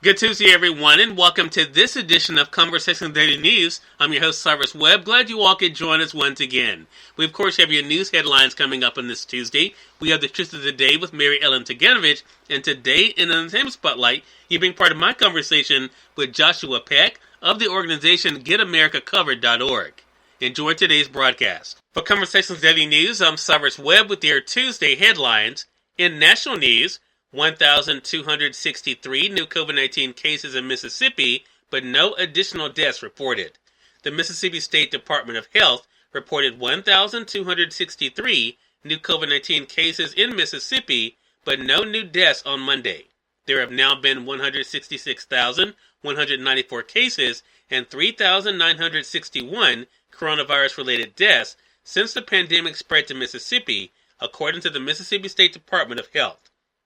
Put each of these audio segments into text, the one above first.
Good Tuesday, everyone, and welcome to this edition of Conversations Daily News. I'm your host, Cyrus Webb. Glad you all could join us once again. We, of course, have your news headlines coming up on this Tuesday. We have the Truth of the Day with Mary Ellen Ciganovich, and today in the Entertainment Spotlight, you're being part of my conversation with Joshua Peck of the organization GetAmericaCovered.org. Enjoy today's broadcast. For Conversations Daily News, I'm Cyrus Webb with your Tuesday headlines. In national news, 1,263 new COVID-19 cases in Mississippi, but no additional deaths reported. The Mississippi State Department of Health reported 1,263 new COVID-19 cases in Mississippi, but no new deaths on Monday. There have now been 166,194 cases and 3,961 coronavirus-related deaths since the pandemic spread to Mississippi, according to the Mississippi State Department of Health.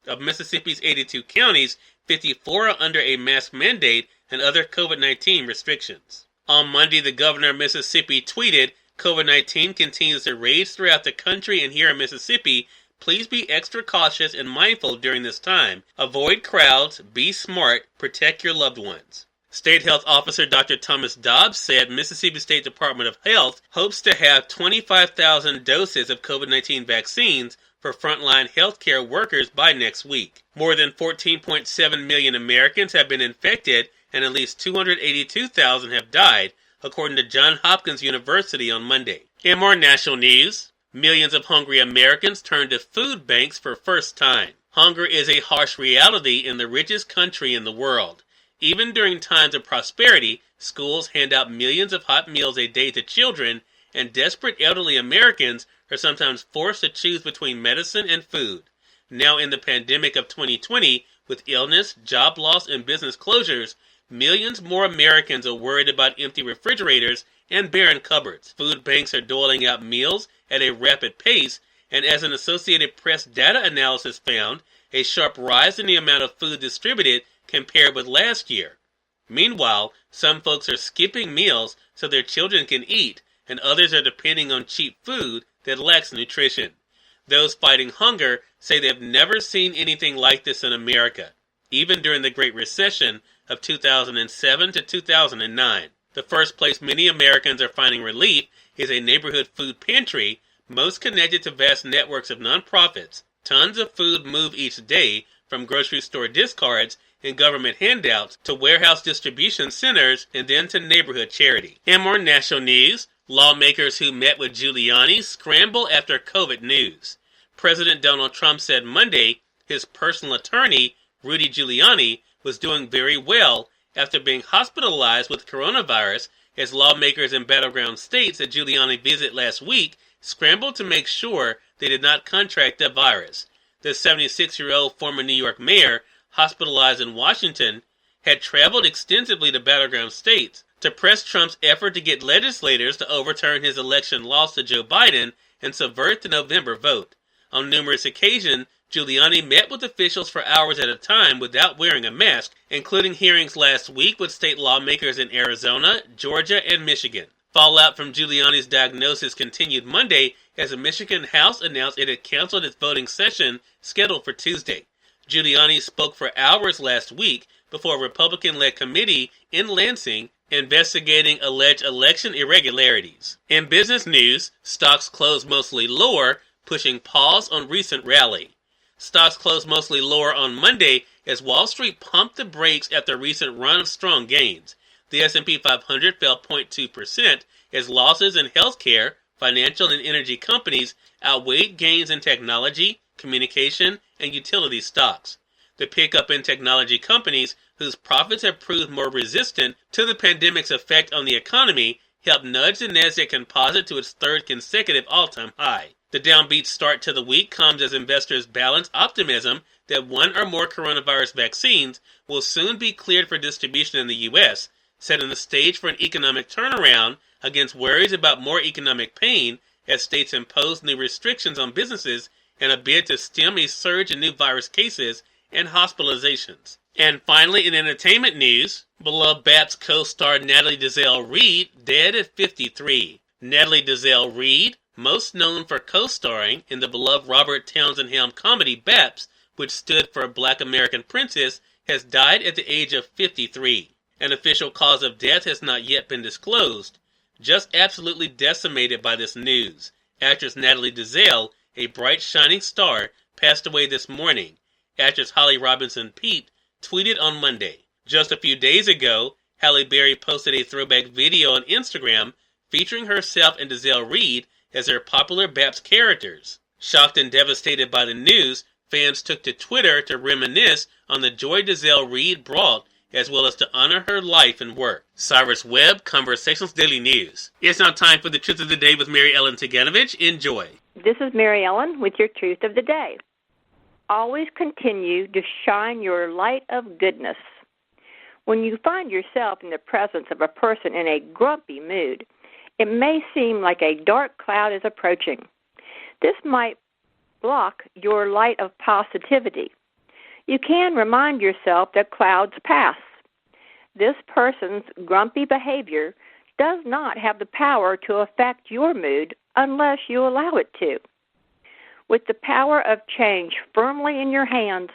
Of Mississippi's 82 counties, 54 are under a mask mandate and other COVID-19 restrictions. On Monday, the governor of Mississippi tweeted, "COVID-19 continues to rage throughout the country, and here in Mississippi, please be extra cautious and mindful during this time. Avoid crowds, be smart, protect your loved ones." State Health Officer Dr. Thomas Dobbs said Mississippi State Department of Health hopes to have 25,000 doses of COVID-19 vaccines for frontline healthcare workers by next week. More than 14.7 million Americans have been infected and at least 282,000 have died, according to Johns Hopkins University on Monday. In more national news, millions of hungry Americans turn to food banks for first time. Hunger is a harsh reality in the richest country in the world. Even during times of prosperity, schools hand out millions of hot meals a day to children, and desperate elderly Americans are sometimes forced to choose between medicine and food. Now in the pandemic of 2020, with illness, job loss, and business closures, millions more Americans are worried about empty refrigerators and barren cupboards. Food banks are doling out meals at a rapid pace, and as an Associated Press data analysis found, a sharp rise in the amount of food distributed compared with last year. Meanwhile, some folks are skipping meals so their children can eat, and others are depending on cheap food that lacks nutrition. Those fighting hunger say they've never seen anything like this in America, even during the Great Recession of 2007 to 2009. The first place many Americans are finding relief is a neighborhood food pantry, most connected to vast networks of nonprofits. Tons of food move each day from grocery store discards and government handouts to warehouse distribution centers and then to neighborhood charity. In more national news, lawmakers who met with Giuliani scramble after COVID news. President Donald Trump said Monday his personal attorney, Rudy Giuliani, was doing very well after being hospitalized with coronavirus as lawmakers in battleground states that Giuliani visited last week scrambled to make sure they did not contract the virus. The 76-year-old former New York mayor, hospitalized in Washington, had traveled extensively to battleground states to press Trump's effort to get legislators to overturn his election loss to Joe Biden and subvert the November vote. On numerous occasions, Giuliani met with officials for hours at a time without wearing a mask, including hearings last week with state lawmakers in Arizona, Georgia, and Michigan. Fallout from Giuliani's diagnosis continued Monday as the Michigan House announced it had canceled its voting session scheduled for Tuesday. Giuliani spoke for hours last week before a Republican-led committee in Lansing investigating alleged election irregularities. In business news, stocks closed mostly lower, pushing pause on recent rally. Stocks closed mostly lower on Monday as Wall Street pumped the brakes after a recent run of strong gains. The S&P 500 fell 0.2% as losses in healthcare, financial, and energy companies outweighed gains in technology, communication, and utility stocks. The pickup in technology companies, whose profits have proved more resistant to the pandemic's effect on the economy, helped nudge the Nasdaq Composite to its third consecutive all-time high. The downbeat start to the week comes as investors balance optimism that one or more coronavirus vaccines will soon be cleared for distribution in the U.S., setting the stage for an economic turnaround against worries about more economic pain as states impose new restrictions on businesses in a bid to stem a surge in new virus cases and hospitalizations. And finally, in entertainment news, beloved Baps co-star Natalie Desselle Reid dead at 53. Natalie Desselle Reid, most known for co-starring in the beloved Robert Townsend-helmed comedy Baps, which stood for a Black American Princess has died at the age of 53. An official cause of death has not yet been disclosed. Just absolutely decimated by this news. Actress Natalie Desselle, a bright shining star, passed away this morning. Actress Holly Robinson Peete tweeted on Monday. Just a few days ago, Halle Berry posted a throwback video on Instagram featuring herself and Desselle Reid as her popular Babs characters. Shocked and devastated by the news, fans took to Twitter to reminisce on the joy Desselle Reid brought, as well as to honor her life and work. Cyrus Webb, Conversations Daily News. It's now time for the Truth of the Day with Mary Ellen Ciganovich. Enjoy. This is Mary Ellen with your Truth of the Day. Always continue to shine your light of goodness. When you find yourself in the presence of a person in a grumpy mood, it may seem like a dark cloud is approaching. This might block your light of positivity. You can remind yourself that clouds pass. This person's grumpy behavior does not have the power to affect your mood unless you allow it to. With the power of change firmly in your hands,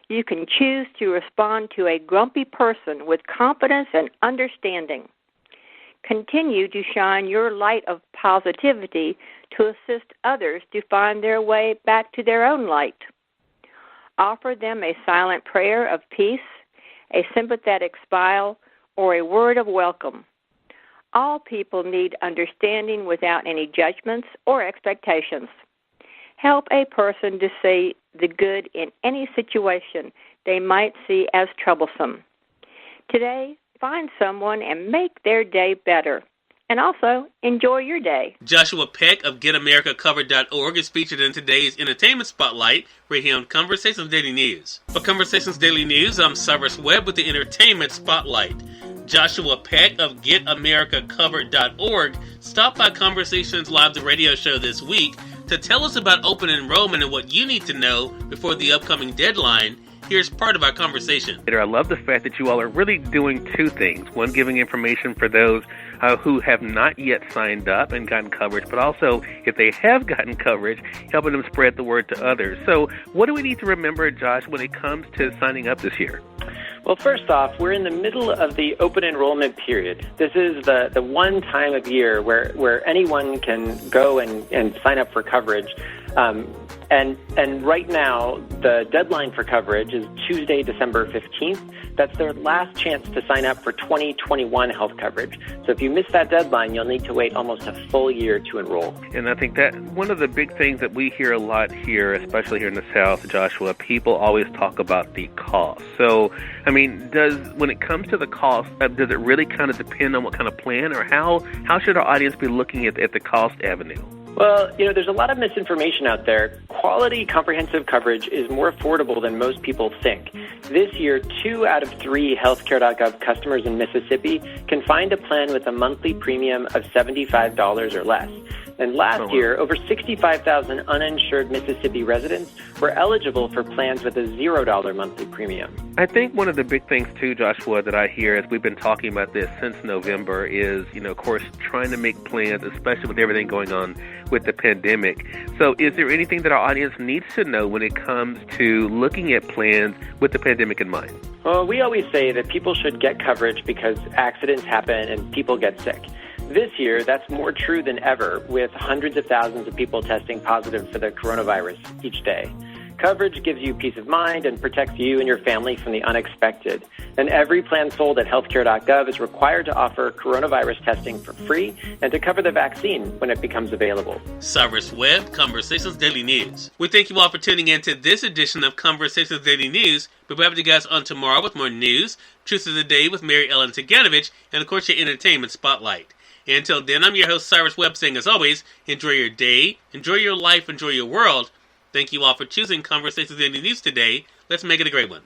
you can choose to respond to a grumpy person with confidence and understanding. Continue to shine your light of positivity to assist others to find their way back to their own light. Offer them a silent prayer of peace, a sympathetic smile, or a word of welcome. All people need understanding without any judgments or expectations. Help a person to see the good in any situation they might see as troublesome. Today, find someone and make their day better. And also, enjoy your day. Joshua Peck of GetAmericaCovered.org is featured in today's Entertainment Spotlight, right here on Conversations Daily News. For Conversations Daily News, I'm Cyrus Webb with the Entertainment Spotlight. Joshua Peck of GetAmericaCovered.org stopped by Conversations Live, the radio show this week, to tell us about open enrollment and what you need to know before the upcoming deadline. Here's part of our conversation. I love the fact that you all are really doing two things. One, giving information for those who have not yet signed up and gotten coverage, but also, if they have gotten coverage, helping them spread the word to others. So what do we need to remember, Josh, when it comes to signing up this year? Well, first off, we're in the middle of the open enrollment period. This is the one time of year where anyone can go and sign up for coverage. And right now, the deadline for coverage is Tuesday, December 15th. That's their last chance to sign up for 2021 health coverage. So if you miss that deadline, you'll need to wait almost a full year to enroll. And I think that one of the big things that we hear a lot here, especially here in the South, Joshua, people always talk about the cost. So, I mean, when it comes to the cost, does it really kind of depend on what kind of plan, or how should our audience be looking at the cost avenue? Well, there's a lot of misinformation out there. Quality comprehensive coverage is more affordable than most people think. This year, 2 out of 3 healthcare.gov customers in Mississippi can find a plan with a monthly premium of $75 or less. And last year, over 65,000 uninsured Mississippi residents were eligible for plans with a $0 monthly premium. I think one of the big things, too, Joshua, that I hear as we've been talking about this since November is, of course, trying to make plans, especially with everything going on with the pandemic. So is there anything that our audience needs to know when it comes to looking at plans with the pandemic in mind? Well, we always say that people should get coverage because accidents happen and people get sick. This year, that's more true than ever, with hundreds of thousands of people testing positive for the coronavirus each day. Coverage gives you peace of mind and protects you and your family from the unexpected. And every plan sold at healthcare.gov is required to offer coronavirus testing for free and to cover the vaccine when it becomes available. Cyrus Webb, Conversations Daily News. We thank you all for tuning in to this edition of Conversations Daily News. We'll be back with you guys on tomorrow with more news, Truth of the Day with Mary Ellen Ciganovich, and of course your Entertainment Spotlight. Until then, I'm your host, Cyrus Webb, saying as always, enjoy your day, enjoy your life, enjoy your world. Thank you all for choosing Conversations Daily News today. Let's make it a great one.